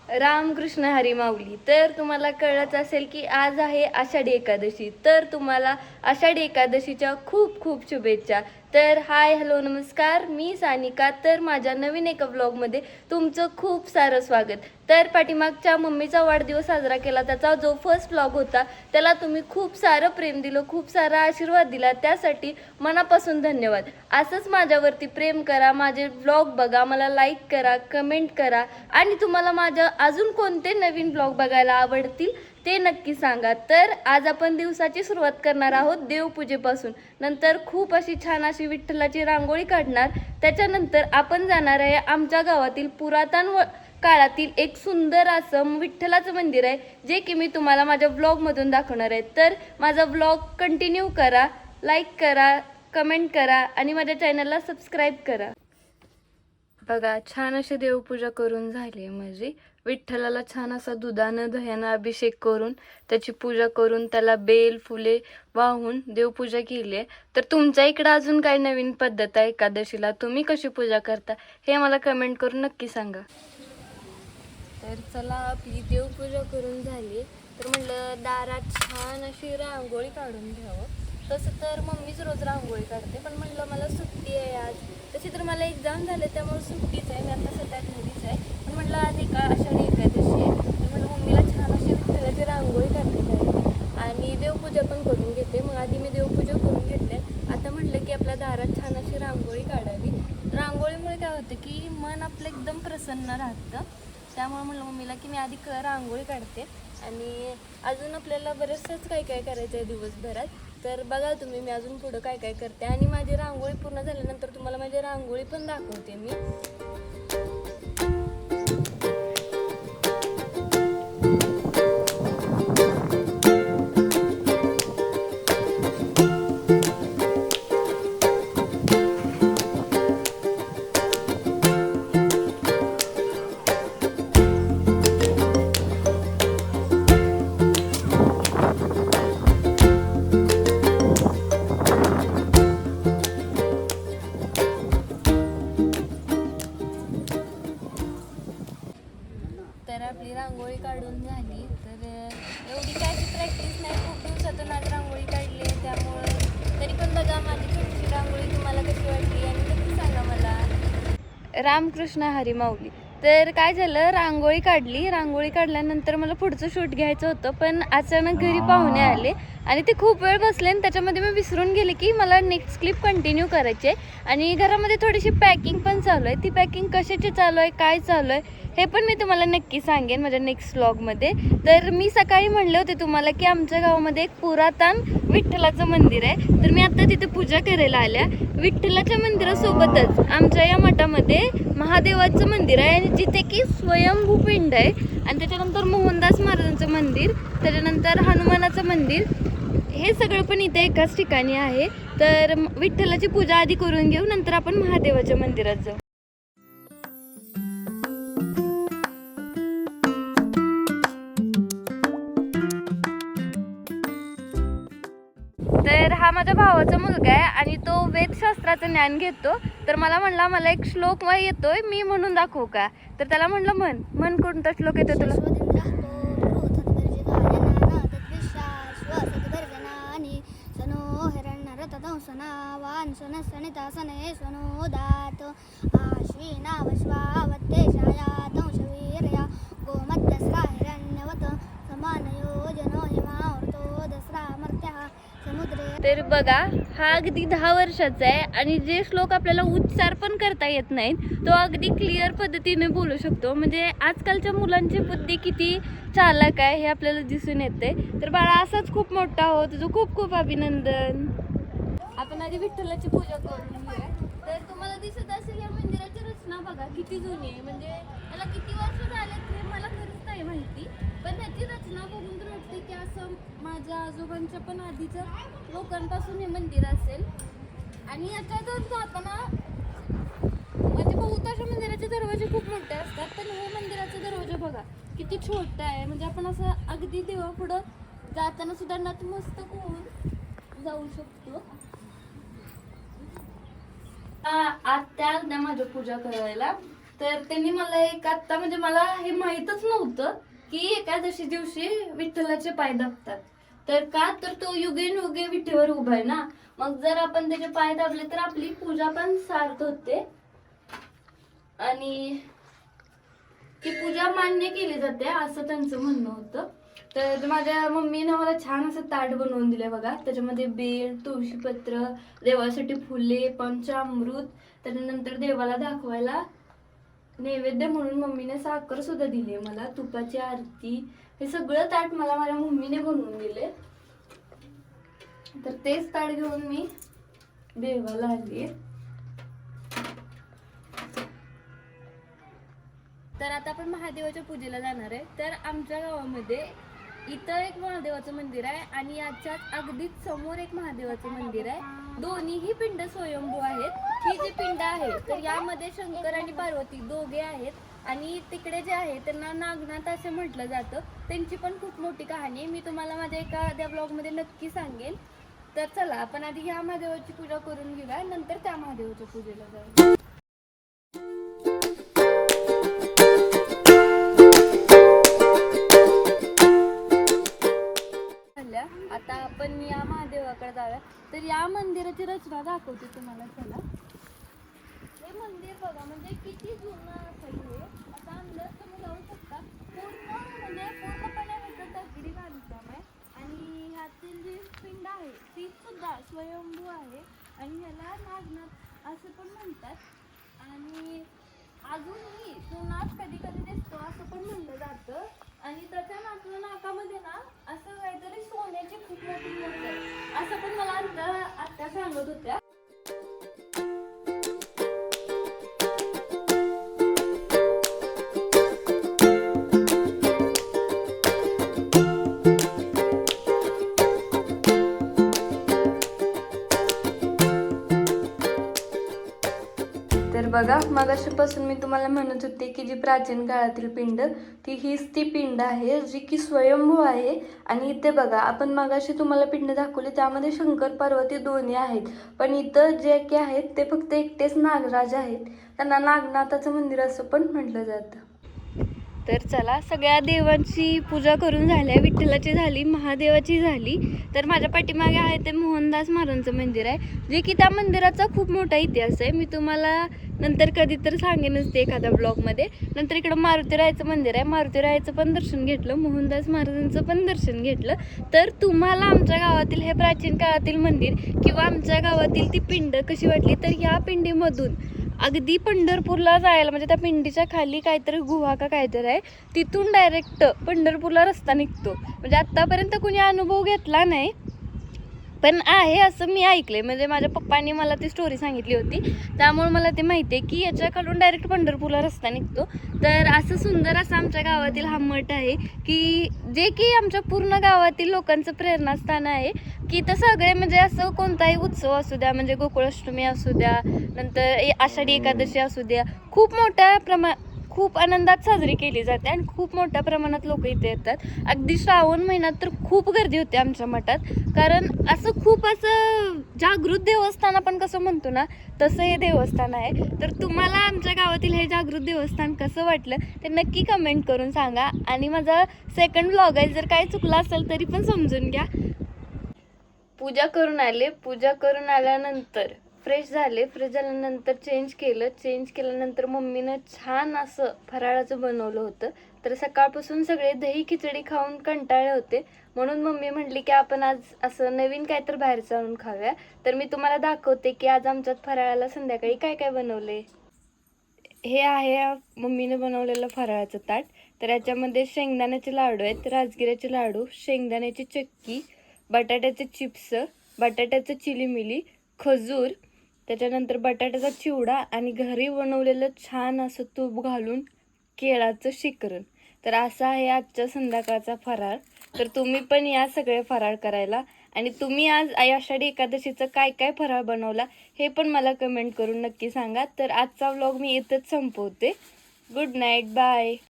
रामकृष्ण हरी माऊली. तर तुम्हाला कळत असेल की आज आहे आषाढी एकादशी. तर तुम्हाला आषाढी एकादशीच्या खूप खूप शुभेच्छा. तर हाय हॅलो नमस्कार, मी सानिका. तर माझ्या नवीन एका व्लॉगमध्ये तुमचं खूप सारं स्वागत. तर पाठीमागच्या मम्मीचा वाढदिवस साजरा केला, त्याचा जो फर्स्ट व्लॉग होता त्याला तुम्ही खूप सारं प्रेम दिलं, खूप सारा आशीर्वाद दिला, त्यासाठी मनापासून धन्यवाद. असंच माझ्यावरती प्रेम करा, माझे व्लॉग बघा, मला लाईक करा, कमेंट करा आणि तुम्हाला माझ्या अजून कोणते नवीन ब्लॉग बघायला आवडतील ते नक्की सांगा. तर आज आपण दिवसाची सुरुवात करणार आहोत देवपूजेपासून. नंतर खूप अशी छान अशी विठ्ठलाची रांगोळी काढणार. त्याच्यानंतर आपण जाणार आहे आमच्या गावातील पुरातन काळातील एक सुंदर असं विठ्ठलाचं मंदिर आहे, जे की मी तुम्हाला माझ्या व्लॉगमधून दाखवणार आहे. तर माझा व्लॉग कंटिन्यू करा, लाईक करा, कमेंट करा आणि माझ्या चॅनलला सबस्क्राईब करा. बघा, छान अशी देवपूजा करून झाली. म्हणजे विठ्ठलाला छान असा दुधानं दह्यानं अभिषेक करून त्याची पूजा करून त्याला बेल फुले वाहून देवपूजा केली आहे. तर तुमच्या इकडं अजून काय नवीन पद्धत आहे एकादशीला, तुम्ही कशी पूजा करता हे मला कमेंट करून नक्की सांगा. तर चला, आपली देवपूजा करून झाली. तर म्हणलं दारात छान अशी रांगोळी काढून घ्यावं. तसं तर मम्मीच रोज रांगोळी काढते, पण म्हणलं मला सुट्टी आहे आज. तशी तर मला एक्झाम झाले त्यामुळे सुट्टीच आहे, मी आता सध्या घरीच आहे. पण म्हटलं आज आषाढी एकादशी आहे, तर म्हणलं मम्मीला छान अशी विठ्ठलाची रांगोळी काढली जाते आणि देवपूजा पण करून घेते. मग आधी मी देवपूजा करून घेतले, आता म्हटलं की आपल्या दारात छान अशी रांगोळी काढावी. रांगोळीमुळे काय होतं की मन आपलं एकदम प्रसन्न राहतं. त्यामुळे म्हणलं मम्मीला की मी आधी रांगोळी काढते आणि अजून आपल्याला बरेचसंच काय काय करायचं आहे दिवसभरात. तर बघा तुम्ही मी अजून पुढं काय काय करते आणि माझी रांगोळी पूर्ण झाल्यानंतर तुम्हाला माझी रांगोळी पण दाखवते मी. तर आपली रांगोळी काढून झाली. तर एवढी काय प्रॅक्टिस नाही, खूप दिवसातून आज रांगोळी काढली आहे, त्यामुळं तरी पण बघा माझी छोटीशी रांगोळी तुम्हाला कशी वाटली आणि नक्की सांगा मला. रामकृष्ण हरी माऊली. तर काय झालं, रांगोळी काढली. रांगोळी काढल्यानंतर मला पुढचं शूट घ्यायचं होतं, पण अचानक घरी पाहुणे आले आणि ते खूप वेळ बसले आणि त्याच्यामध्ये मी विसरून गेले की मला नेक्स्ट क्लिप कंटिन्यू करायची आहे. आणि घरामध्ये थोडीशी पॅकिंग पण चालू आहे. ती पॅकिंग कशाची चालू आहे, काय चालू आहे हे पण मी तुम्हाला नक्की सांगेन माझ्या नेक्स्ट व्लॉगमध्ये. तर मी सकाळी म्हणले होते तुम्हाला की आमच्या गावामध्ये एक पुरातन विठ्ठलाचं मंदिर आहे. तर मी आता तिथे पूजा करायला आल्या. विठ्ठलाच्या मंदिरासोबतच आमच्या या मठामध्ये महादेवाचं मंदिर आहे आणि जिथे की स्वयंभू पिंड आहे. आणि त्याच्यानंतर मोहनदास महाराजांचं मंदिर, त्याच्यानंतर हनुमानाचं मंदिर, हे सगळं पण इथे एकाच ठिकाणी आहे. तर विठ्ठलाची पूजा आधी करून घेऊ, नंतर आपण महादेवाच्या मंदिरात जाऊ. तर हा माझ्या भावाचा मुलगा आहे आणि तो वेदशास्त्राचं ज्ञान घेतो. तर मला म्हणला मला एक श्लोक येतोय, मी म्हणून दाखवू का? तर त्याला म्हणलं म्हण कोणता श्लोक येतो तुला? तर बघा, हा अगदी 10 वर्षाचा आहे आणि जे श्लोक आपल्याला उच्चार पण करता येत नाहीत तो अगदी क्लिअर पद्धतीने बोलू शकतो. म्हणजे आजकालच्या मुलांची बुद्धी किती चालाक आहे हे आपल्याला दिसून येते. तर बाळा असाच खूप मोठा हो, तुझं खूप खूप अभिनंदन. आपण आधी विठ्ठलाची पूजा करून घेऊया. तर तुम्हाला दिसत असेल या मंदिराची रचना बघा किती जुनी आहे. म्हणजे याला किती वर्ष झालेत हे मला खरंच नाही माहिती, पण ह्याची रचना बघून तर वाटते की असं माझ्या आजोबांच्या पण आधीच्या लोकांपासून हे मंदिर असेल. आणि याच्यातच जाताना म्हणजे बहुतांश मंदिराचे दरवाजे खूप मोठे असतात, पण हे मंदिराचा दरवाजा बघा किती छोटा आहे. म्हणजे आपण असं अगदी देवापुढं जाताना सुद्धा नतमस्तक होऊन जाऊ शकतो. आत्या माझ्या पूजा करायला तर त्यांनी मला एक आत्ता म्हणजे मला हे माहीतच नव्हतं की एकादशी दिवशी विठ्ठलाचे पाय दाबतात. तर का तर तो युगे विठेवर उभा आहे ना, मग जर आपण त्याचे पाय दाबले तर आपली पूजा पण सार्थ होते आणि ती पूजा मान्य केली जाते असं त्यांचं म्हणणं होतं. तर माझ्या मम्मीनं मला छान असं ताट बनवून दिलंय बघा. त्याच्यामध्ये बेल, तुळशीपत्र, देवासाठी फुले, पंचामृत, त्याच्यानंतर देवाला दाखवायला नैवेद्य म्हणून मम्मीने साखर सुद्धा दिली आहे मला, तुपाची आरती, हे सगळं ताट मला माझ्या मम्मीने बनवून दिले. तर तेच ताट घेऊन मी देवाला आली. तर आता आपण महादेवाच्या पूजेला जाणार आहे. तर आमच्या गावामध्ये इथं एक महादेवाचं मंदिर आहे आणि याच्यात अगदीच समोर एक महादेवाचं मंदिर आहे. दोन्हीही पिंड स्वयंभू आहेत. ही जी पिंड आहे तर यामध्ये शंकर आणि पार्वती दोघे आहेत आणि तिकडे जे आहे त्यांना नागनाथ असं म्हटलं जातं. त्यांची पण खूप मोठी कहाणी मी तुम्हाला माझ्या एखाद्या ब्लॉगमध्ये नक्की सांगेन. तर चला आपण आधी ह्या महादेवाची पूजा करून घेऊया, नंतर त्या महादेवाच्या पूजेला जाऊया. आता आपण या महादेवाकडे जाऊया. तर या मंदिराची रचना दाखवते तुम्हाला. चला, हे मंदिर बघा म्हणजे किती जुनं असेल हे. आता अंदाज तुम्ही जाऊ शकता. पूर्णपणे ह्याचं दगडी बांधकाम आहे आणि ह्यातील जी पिंड आहे ती सुद्धा स्वयंभू आहे आणि ह्याला नागनाथ असं पण म्हणतात. आणि अजूनही तो नाग कधी कधी दिसतो असं पण म्हणलं जातं. आणि त्याच्या नाकामध्ये ना असं काहीतरी सोन्याची खूप मोठी मूर्ती आहे असं पण मला आत्या सांगत होत्या. तर बघा, मगाशीपासून मी तुम्हाला म्हणत होते की जी प्राचीन काळातील पिंड हीच ती पिंड आहे जी की स्वयंभू आहे. आणि इथे बघा, आपण मगाशी तुम्हाला पिंड दाखवली त्यामध्ये शंकर पार्वती दोन्ही आहेत, पण इथं जे की आहेत ते फक्त एकटेच नागराज आहेत. त्यांना नागनाथाचं मंदिर असं पण म्हटलं जातं. तर चला, सगळ्या देवांची पूजा करून झाल्या. विठ्ठलाची झाली, महादेवाची झाली. तर माझ्या पाठीमागे आहे ते मोहनदास महाराजांचं मंदिर आहे, जे की त्या मंदिराचा खूप मोठा इतिहास आहे. मी तुम्हाला नंतर कधी तर सांगेनच ते एखाद्या ब्लॉगमध्ये. नंतर इकडं मारुतीरायाचं मंदिर आहे. मारुतीरायाचं पण दर्शन घेतलं, मोहनदास महाराजांचं पण दर्शन घेतलं. तर तुम्हाला आमच्या गावातील हे प्राचीन काळातील मंदिर किंवा आमच्या गावातील ती पिंड कशी वाटली, तर ह्या पिंडीमधून अगदी पंढरपूरला जायला म्हणजे त्या पिंडीच्या खाली काहीतरी गुहा का काहीतरी आहे, तिथून डायरेक्ट पंढरपूरला रस्ता निघतो. म्हणजे आत्तापर्यंत कुणी अनुभव घेतला नाही, पण आहे असं मी ऐकलंय. म्हणजे माझ्या पप्पांनी मला ती स्टोरी सांगितली होती, त्यामुळे मला ते माहिती आहे की याच्याकडून डायरेक्ट पंढरपूरला रस्ता निघतो. तर असं सुंदर असं आमच्या गावातील हा मठ आहे की जे की आमच्या पूर्ण गावातील लोकांचं प्रेरणास्थान आहे. की तर सगळे म्हणजे असं कोणताही उत्सव असू द्या, म्हणजे गोकुळाष्टमी असू द्या, नंतर आषाढी एकादशी असू द्या, खूप आनंदात साजरी केली जाते आणि खूप मोठ्या प्रमाणात लोक इथे येतात. अगदी श्रावण महिन्यात तर खूप गर्दी होते आमच्या मठात, कारण असं खूप असं जागृत देवस्थान आपण कसं म्हणतो ना, तसं हे देवस्थान आहे. तर तुम्हाला आमच्या गावातील हे जागृत देवस्थान कसं वाटलं ते नक्की कमेंट करून सांगा. आणि माझा सेकंड व्लॉग आहे, जर काही चुकलं असेल तरी पण समजून घ्या. पूजा करून आल्यानंतर फ्रेश झाल्यानंतर चेंज केल्यानंतर मम्मीनं छान असं फराळाचं बनवलं होतं. तर सकाळपासून सगळे दही खिचडी खाऊन कंटाळले होते, म्हणून मम्मी म्हटली की आपण आज असं नवीन काय तर बाहेरचं आणून खाऊया. तर मी तुम्हाला दाखवते की आज आमच्यात फराळाला संध्याकाळी काय काय बनवले. हे आहे मम्मीने बनवलेलं फराळाचं ताट. तर याच्यामध्ये शेंगदाण्याचे लाडू आहेत, राजगिऱ्याचे लाडू, शेंगदाण्याची चक्की, बटाट्याचे चिप्स, बटाट्याचं चिलीमिली, खजूर, त्याच्यानंतर बटाट्याचा चिवडा आणि घरी बनवलेलं छान असं तूप घालून केळाचं शिकरण. तर असा आहे आजच्या संध्याकाळचा फराळ. तर तुम्ही पण या सगळे फराळ करायला. आणि तुम्ही आज आषाढी एकादशीचं काय काय फराळ बनवला हे पण मला कमेंट करून नक्की सांगा. तर आजचा व्लॉग मी इथंच संपवते. Good night, bye.